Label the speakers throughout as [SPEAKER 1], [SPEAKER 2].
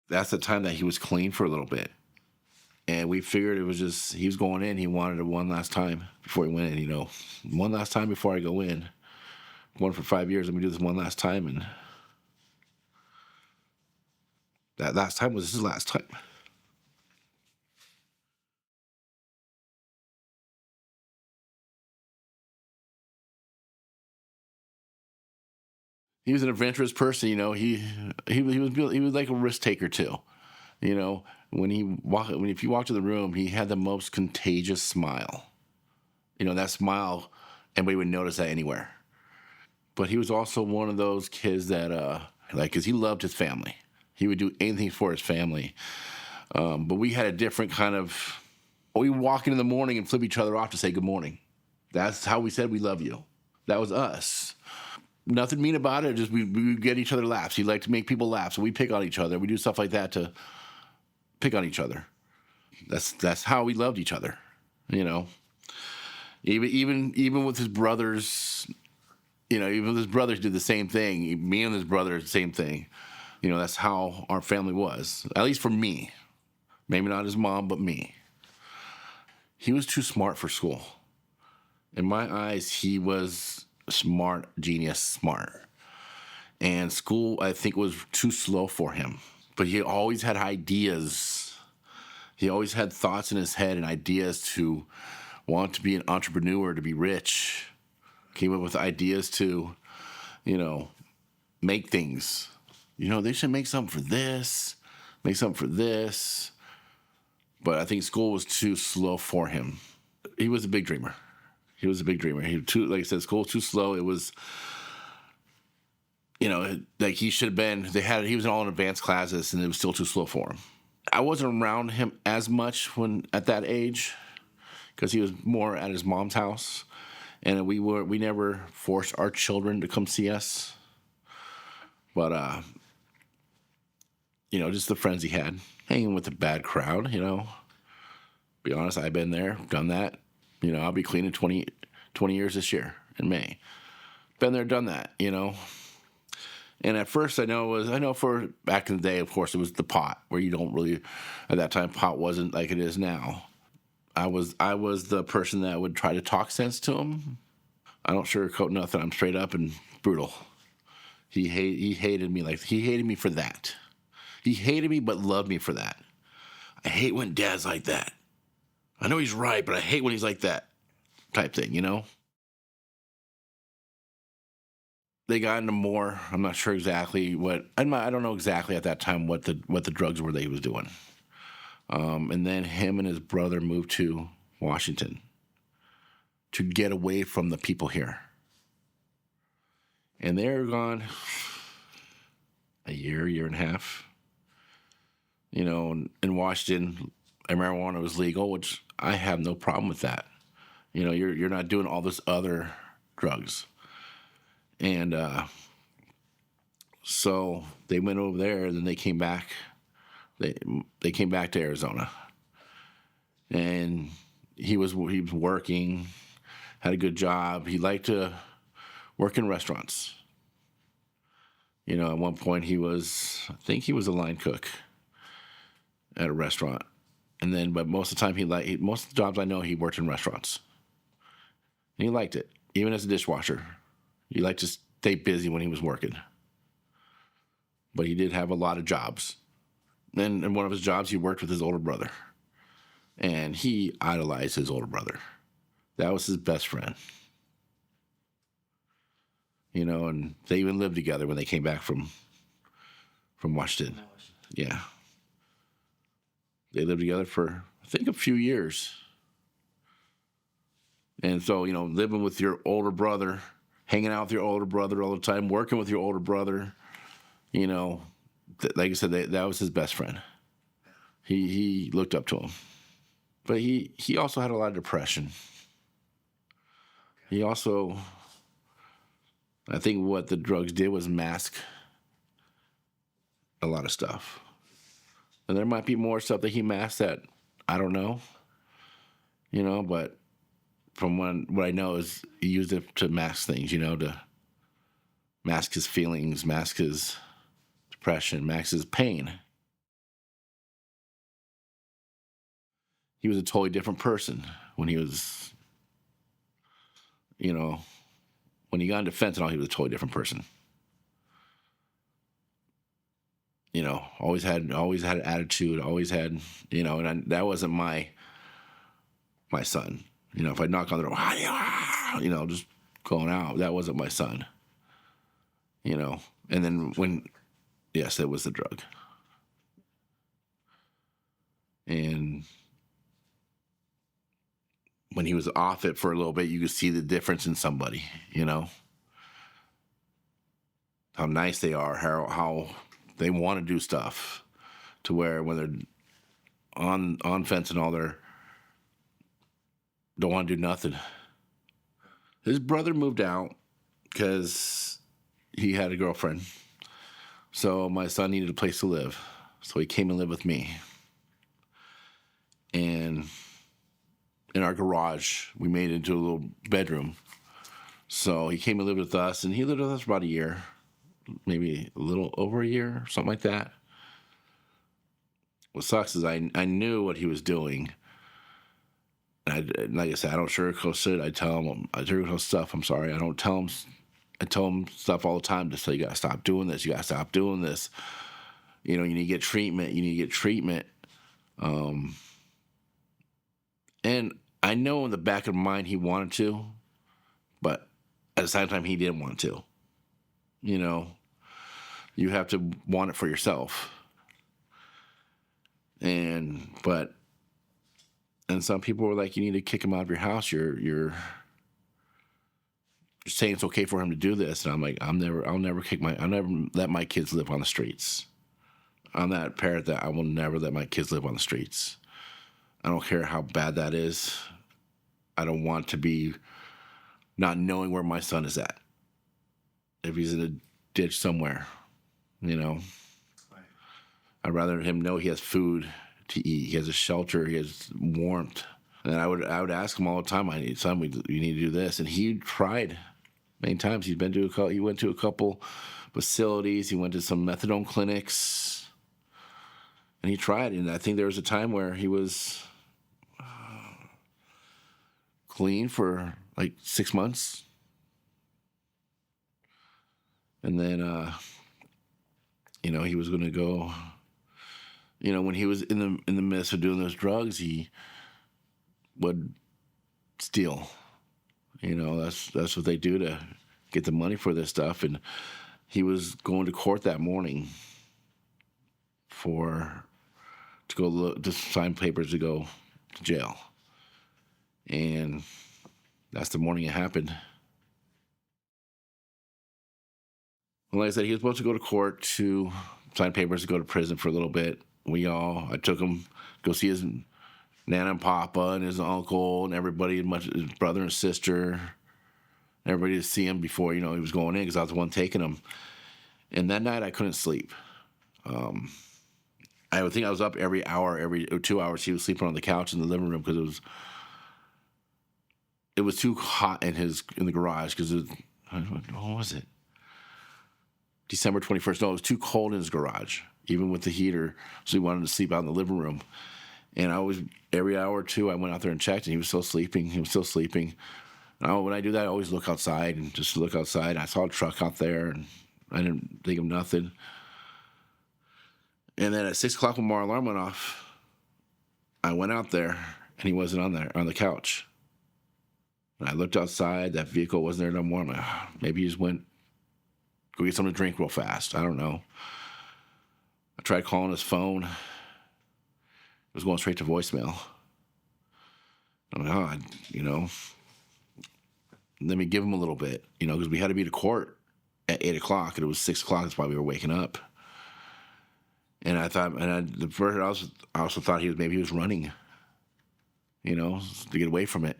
[SPEAKER 1] That's the time that he was clean for a little bit. And we figured it was just, he was going in. He wanted it one last time before he went in, one last time before I go in. I'm going for 5 years. Let me do this one last time. And that last time was his last time. He was an adventurous person, he was like a risk taker too. If you walked in the room, he had the most contagious smile. That smile, anybody would notice that anywhere. But he was also one of those kids that, because he loved his family. He would do anything for his family. But we had a different kind of, we would walk in the morning and flip each other off to say good morning. That's how we said we love you. That was us. Nothing mean about it. Just we would get each other laughs. He liked to make people laugh, so we pick on each other. We do stuff like that to pick on each other. That's how we loved each other. Even with his brothers, even with his brothers did the same thing. Me and his brother, same thing. That's how our family was. At least for me. Maybe not his mom, but me. He was too smart for school. In my eyes, he was smart, genius, smart. And school, I think, was too slow for him. But he always had ideas. He always had thoughts in his head and ideas to want to be an entrepreneur, to be rich. Came up with ideas to, make things. They should make something for this, make something for this. But I think school was too slow for him. He was a big dreamer. He like I said, school was too slow. It was, like he should have been. He was in all in advanced classes, and it was still too slow for him. I wasn't around him as much at that age, because he was more at his mom's house, and we never forced our children to come see us. But just the friends he had, hanging with a bad crowd. Be honest, I've been there, done that. I'll be clean in 20 years this year in May. Been there, done that, And at first I know for back in the day, of course, it was the pot, where you don't really, at that time, pot wasn't like it is now. I was the person that would try to talk sense to him. I don't sugarcoat nothing. I'm straight up and brutal. He hated me for that. He hated me but loved me for that. I hate when dad's like that. I know he's right, but I hate when he's like that type thing, They got into more. I'm not sure exactly I don't know exactly at that time what the drugs were that he was doing. And then him and his brother moved to Washington to get away from the people here. And they were gone a year and a half. In Washington, marijuana was legal, which I have no problem with that. You're not doing all this other drugs. And so they went over there, and then they came back. They came back to Arizona, and he was working, had a good job. He liked to work in restaurants. At one point I think he was a line cook at a restaurant, but most of the time most of the jobs I know, he worked in restaurants. And he liked it, even as a dishwasher. He liked to stay busy when he was working. But he did have a lot of jobs. And in one of his jobs, he worked with his older brother. And he idolized his older brother. That was his best friend. And they even lived together when they came back from Washington. Yeah. They lived together for, I think, a few years. And so, living with your older brother, hanging out with your older brother all the time, working with your older brother, like I said, that was his best friend. He looked up to him. But he also had a lot of depression. He also, I think what the drugs did was mask a lot of stuff. And there might be more stuff that he masked that I don't know, but from what I know is he used it to mask things, to mask his feelings, mask his depression, mask his pain. he was a totally different person when he was, you know, when he got into fentanyl, he was a totally different person. You know, always had an attitude, always had, you know, and that wasn't my son. You know, if I knock on the door, you know, just going out, that wasn't my son. You know, and then yes, it was the drug. And when he was off it for a little bit, you could see the difference in somebody, you know, how nice they are, how they want to do stuff, to where when they're on fentanyl, they don't want to do nothing. His brother moved out because he had a girlfriend. So my son needed a place to live. So he came and lived with me. And in our garage, we made it into a little bedroom. So he came and lived with us, and he lived with us for about a year, maybe a little over a year, something like that. What sucks is I knew what he was doing. And like I said, I don't sugarcoat it. I tell him, I sugarcoat stuff. I'm sorry. I don't tell him. I tell him stuff all the time to say, you got to stop doing this. You got to stop doing this. You know, you need to get treatment. You need to get treatment. And I know in the back of my mind he wanted to, but at the same time he didn't want to. You know, you have to want it for yourself. And some people were like, you need to kick him out of your house. You're saying it's okay for him to do this. And I'm like, I'll never let my kids live on the streets. I'm that parent that I will never let my kids live on the streets. I don't care how bad that is. I don't want to be not knowing where my son is at. If he's in a ditch somewhere, you know. Right. I'd rather him know he has food to eat. He has a shelter. He has warmth. And I would ask him all the time, I need son, you need to do this. And he tried many times. He went to a couple facilities. He went to some methadone clinics. And he tried. And I think there was a time where he was clean for like 6 months. And then, you know, he was going to go, you know, when he was in the midst of doing those drugs, he would steal. You know, that's what they do to get the money for this stuff. And he was going to court that morning to sign papers to go to jail. And that's the morning it happened. Well, like I said, he was supposed to go to court to sign papers to go to prison for a little bit. I took him to go see his Nana and Papa and his uncle and everybody, his brother and sister, everybody to see him before, you know, he was going in, because I was the one taking him. And that night I couldn't sleep. I would think I was up every 2 hours. He was sleeping on the couch in the living room because it was too hot in the garage, because what was it? December 21st. No, it was too cold in his garage, even with the heater. So he wanted to sleep out in the living room. And every hour or two, I went out there and checked, and he was still sleeping. When I do that, I always look outside and just look outside. I saw a truck out there, and I didn't think of nothing. And then at 6 o'clock, when my alarm went off, I went out there, and he wasn't on the couch. And I looked outside. That vehicle wasn't there no more. I'm like, maybe he just went go get something to drink real fast. I don't know. I tried calling his phone. It was going straight to voicemail. I'm like, let me give him a little bit, because we had to be to court at 8 o'clock, and it was 6 o'clock. That's why we were waking up. And I thought, I also thought maybe he was running, to get away from it,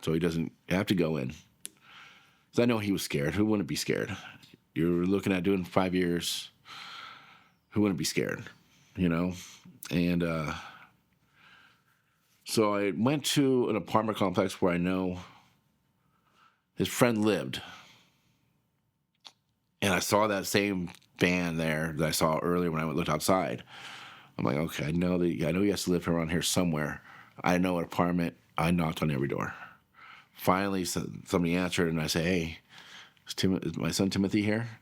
[SPEAKER 1] so he doesn't have to go in. Because I know he was scared. Who wouldn't be scared? You're looking at doing 5 years. Who wouldn't be scared? And so I went to an apartment complex where I know his friend lived. And I saw that same van there that I saw earlier when I looked outside. I'm like, okay, I know he has to live around here somewhere. I know an apartment. I knocked on every door. Finally, somebody answered, and I say, "Hey, is my son Timothy here?"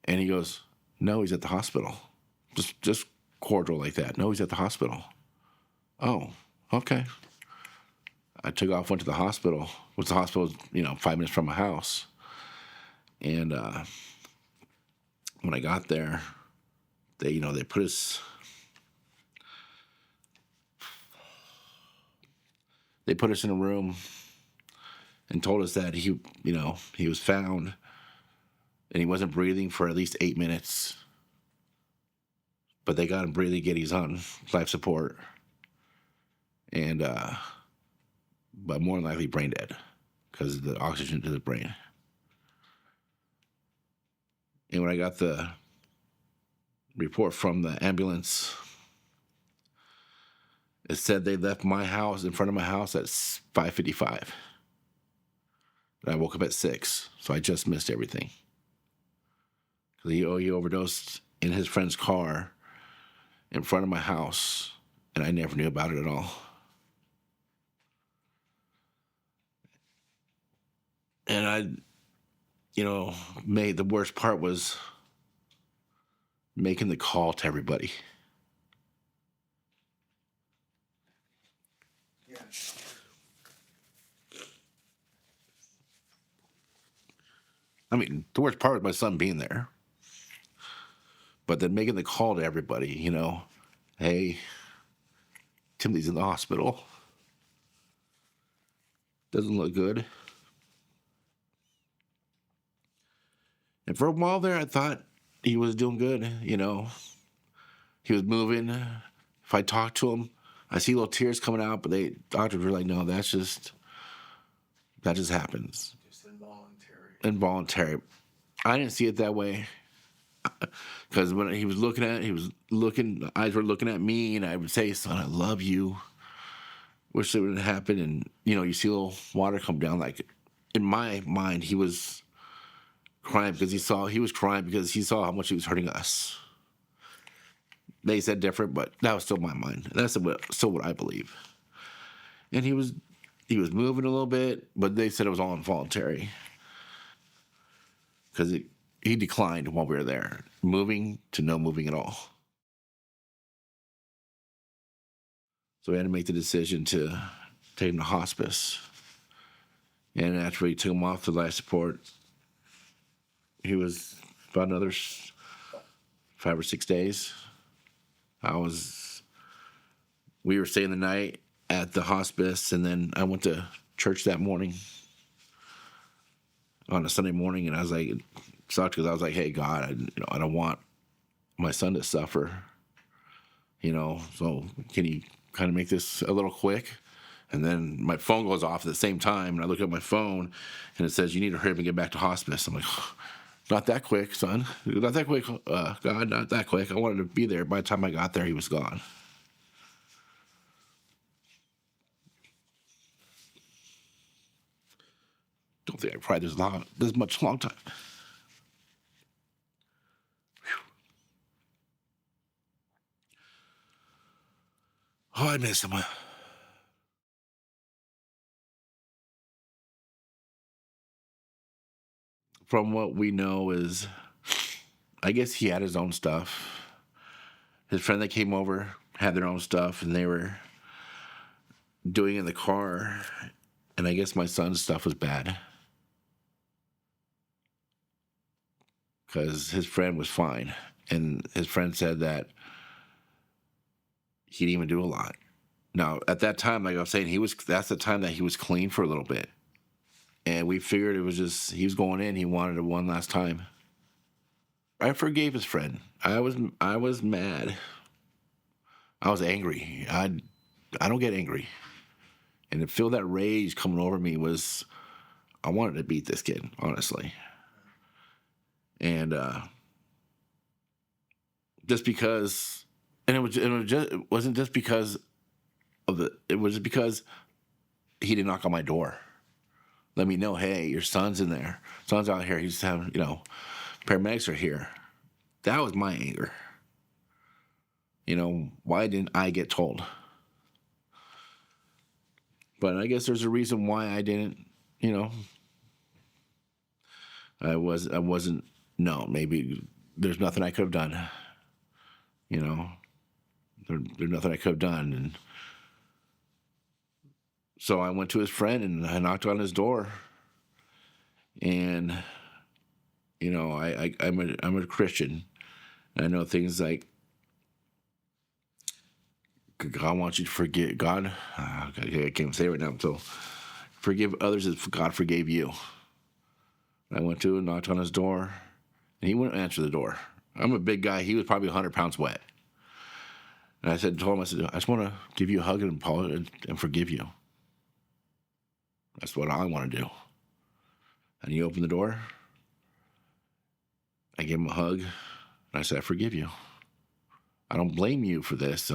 [SPEAKER 1] And he goes, "No, he's at the hospital." Just cordial like that. "No, he's at the hospital." "Oh, okay." I took off, went to the hospital, which the hospital was, 5 minutes from my house. And when I got there, they put us in a room and told us that he was found and he wasn't breathing for at least 8 minutes. But they got him breathing again. He's on life support, and but more than likely brain dead because of the oxygen to the brain. And when I got the report from the ambulance, it said they left my house in front of my house at 5:55. And I woke up at 6, so I just missed everything. Because he overdosed in his friend's car in front of my house, and I never knew about it at all. And the worst part was making the call to everybody.
[SPEAKER 2] Yeah.
[SPEAKER 1] I mean, the worst part was my son being there. But then making the call to everybody, "Hey, Timothy's in the hospital. Doesn't look good." And for a while there, I thought he was doing good, He was moving. If I talked to him, I see little tears coming out, but doctors were like, "No, that just happens."
[SPEAKER 2] Just involuntary.
[SPEAKER 1] Involuntary. I didn't see it that way. Because when he was looking at it, the eyes were looking at me, and I would say, "Son, I love you. Wish it wouldn't happen." And, you see a little water come down. Like, in my mind, he was crying because he saw how much he was hurting us. They said different, but that was still my mind. That's still what I believe. And he was moving a little bit, but they said it was all involuntary. Because he declined while we were there, moving to no moving at all. So we had to make the decision to take him to hospice. And after we took him off the life support, he was about another 5 or 6 days. We were staying the night at the hospice, and then I went to church that morning on a Sunday morning, and I was like, it sucked because I was like, "Hey, God, I don't want my son to suffer, so can you kind of make this a little quick?" And then my phone goes off at the same time, and I look at my phone, and it says, "You need to hurry up and get back to hospice." I'm like, "Not that quick, son. Not that quick, God, not that quick." I wanted to be there. By the time I got there, he was gone. Don't think I cried this much long time. Oh, I miss him. From what we know is, I guess he had his own stuff. His friend that came over had their own stuff, and they were doing it in the car. And I guess my son's stuff was bad because his friend was fine. And his friend said that he didn't even do a lot. Now, at that time, like I was saying, that's the time that he was clean for a little bit. And we figured it was just, he was going in, he wanted it one last time. I forgave his friend. I was mad. I was angry. I don't get angry. And to feel that rage coming over me I wanted to beat this kid, honestly. And just because, and it wasn't just because it was just because he didn't knock on my door. Let me know, "Hey, your son's in there. Son's out here. He's having, paramedics are here." That was my anger. Why didn't I get told? But I guess there's a reason why I didn't, you know, I wasn't, no, maybe there's nothing I could have done, you know, there's nothing I could have done. And so I went to his friend and I knocked on his door, and, you know, I'm a Christian. I know things like God wants you to forgive. I can't say it right now. So forgive others as God forgave you. I went to and knocked on his door, and he wouldn't answer the door. I'm a big guy. He was probably 100 pounds wet. And I told him, I just want to give you a hug and apologize and forgive you. That's what I want to do. And he opened the door. I gave him a hug, and I said, I forgive you. I don't blame you for this.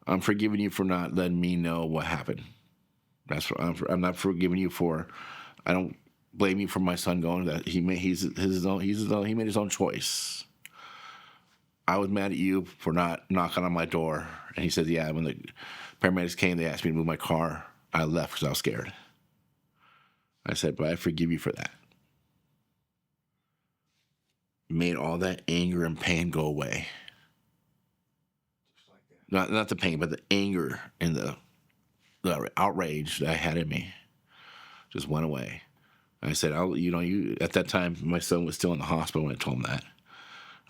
[SPEAKER 1] I'm forgiving you for not letting me know what happened. I'm not forgiving you for. I don't blame you for my son going. That he made he made his own choice. I was mad at you for not knocking on my door. And he said, yeah. When the paramedics came, they asked me to move my car. I left because I was scared. I said, but I forgive you for that. Made all that anger and pain go away. Not the pain, but the anger and the outrage that I had in me just went away. I said, at that time, my son was still in the hospital when I told him that.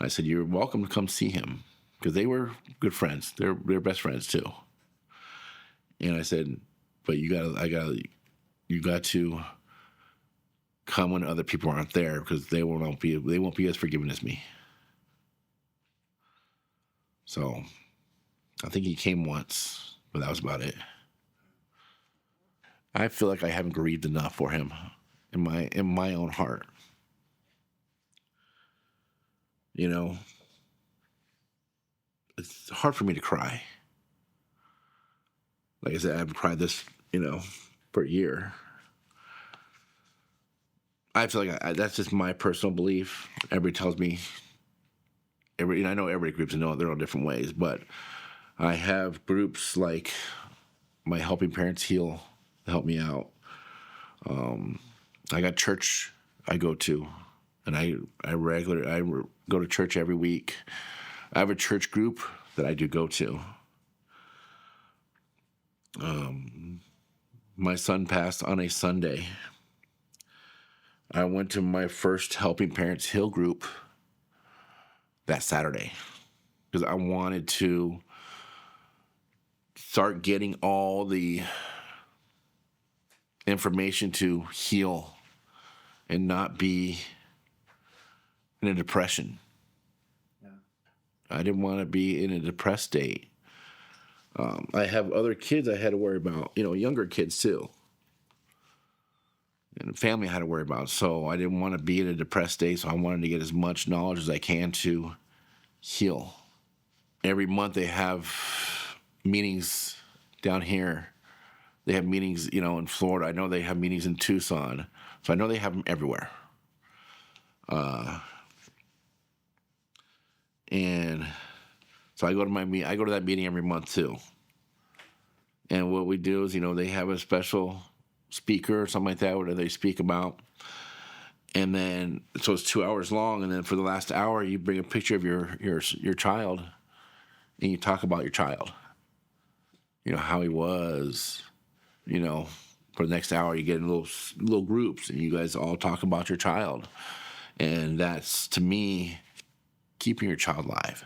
[SPEAKER 1] I said, you're welcome to come see him, because they were good friends. They're best friends too. And I said, but you got to come when other people aren't there, because they won't be as forgiving as me. So I think he came once, but that was about it. I feel like I haven't grieved enough for him in my own heart. You know, it's hard for me to cry. Like I said, I've cried this, for a year. I feel like that's just my personal belief. Everybody tells me, I know every group's in their own different ways, but I have groups like my Helping Parents Heal to help me out. I got church I go to, and I go to church every week. I have a church group that I do go to. My son passed on a Sunday. I went to my first Helping Parents Heal group that Saturday because I wanted to start getting all the information to heal and not be in a depression. Yeah. I didn't want to be in a depressed state. I have other kids I had to worry about, younger kids too. And family I had to worry about. So I didn't want to be in a depressed state, so I wanted to get as much knowledge as I can to heal. Every month they have meetings down here. They have meetings, in Florida. I know they have meetings in Tucson. So I know they have them everywhere. And so I go to that meeting every month too. And what we do is, they have a special speaker or something like that, where they speak about. And then, so it's 2 hours long. And then for the last hour, you bring a picture of your child and you talk about your child. How he was, for the next hour, you get in little groups and you guys all talk about your child. And that's, to me, keeping your child alive.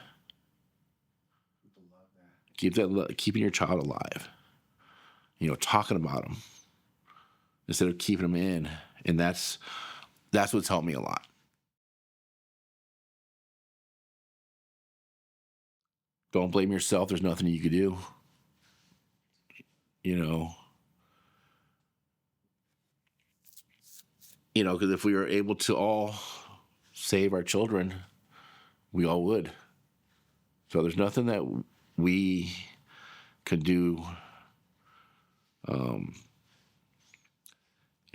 [SPEAKER 1] Keeping your child alive. Talking about them instead of keeping them in. And that's what's helped me a lot. Don't blame yourself. There's nothing you can do. Because if we were able to all save our children, we all would. So there's nothing that we could do,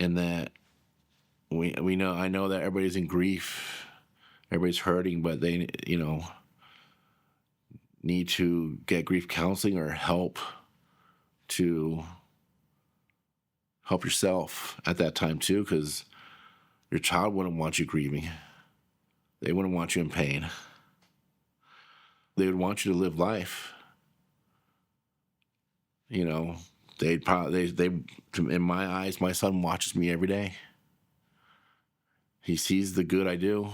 [SPEAKER 1] and that we know. I know that everybody's in grief, everybody's hurting, but they need to get grief counseling or help to help yourself at that time too, because your child wouldn't want you grieving. They wouldn't want you in pain. They would want you to live life. You know, they'd probably, in my eyes, my son watches me every day. He sees the good I do.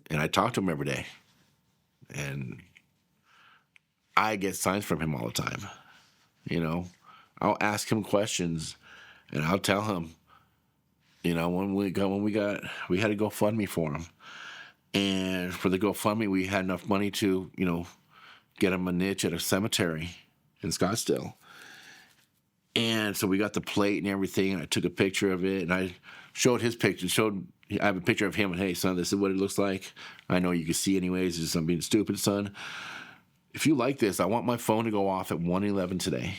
[SPEAKER 1] And I talk to him every day. And I get signs from him all the time. You know, I'll ask him questions and I'll tell him, you know, we had a GoFundMe for him. And for the GoFundMe, we had enough money to, you know, get him a niche at a cemetery in Scottsdale. And so we got the plate and everything, and I took a picture of it, and I showed his picture, I have a picture of him, and hey, son, this is what it looks like. I know you can see anyways, it's just I'm being stupid, son. If you like this, I want my phone to go off at 1:11 today.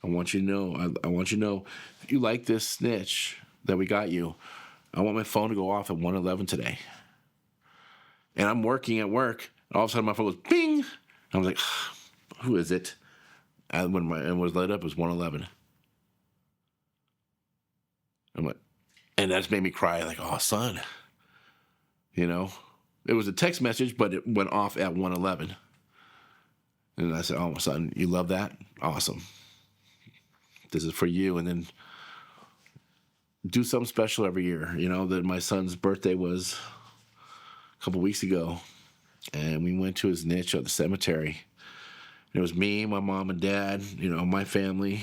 [SPEAKER 1] I want you to know, I want you to know, if you like this snitch that we got you, I want my phone to go off at 1:11 today. And I'm working at work, and all of a sudden my phone goes, bing! I was like, who is it? And when it was lit up, it was 1:11. I'm like, and that's made me cry, like, oh, son. You know? It was a text message, but it went off at 1:11. And I said, oh, my son, you love that? Awesome. This is for you. And then do something special every year. You know, that my son's birthday was a couple weeks ago. And we went to his niche at the cemetery. It was me, my mom and dad, you know, my family,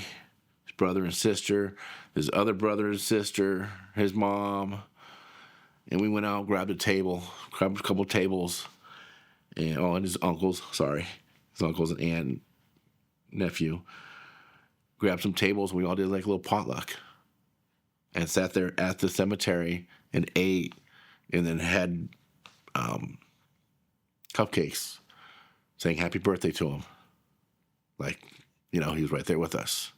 [SPEAKER 1] his brother and sister, his other brother and sister, his mom. And we went out, grabbed a couple of tables, and his uncles, his uncles and aunt, nephew. Grabbed some tables, and we all did like a little potluck. And sat there at the cemetery and ate, and then had cupcakes saying happy birthday to him. Like, you know, he was right there with us.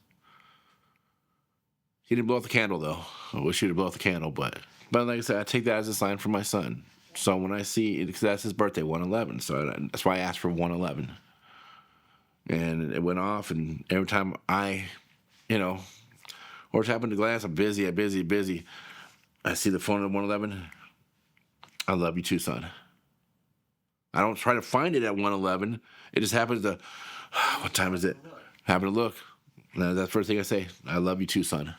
[SPEAKER 1] He didn't blow out the candle, though. I wish he'd have blown out the candle, but like I said, I take that as a sign from my son. So when I see, because that's his birthday, 1:11, so that's why I asked for 1:11. And it went off, and every time you know, or it's happened to glance, I'm busy. I see the phone at 1:11. I love you too, son. I don't try to find it at 1:11. It just happens to, what time is it? Happen to look. And that's the first thing I say. I love you too, son.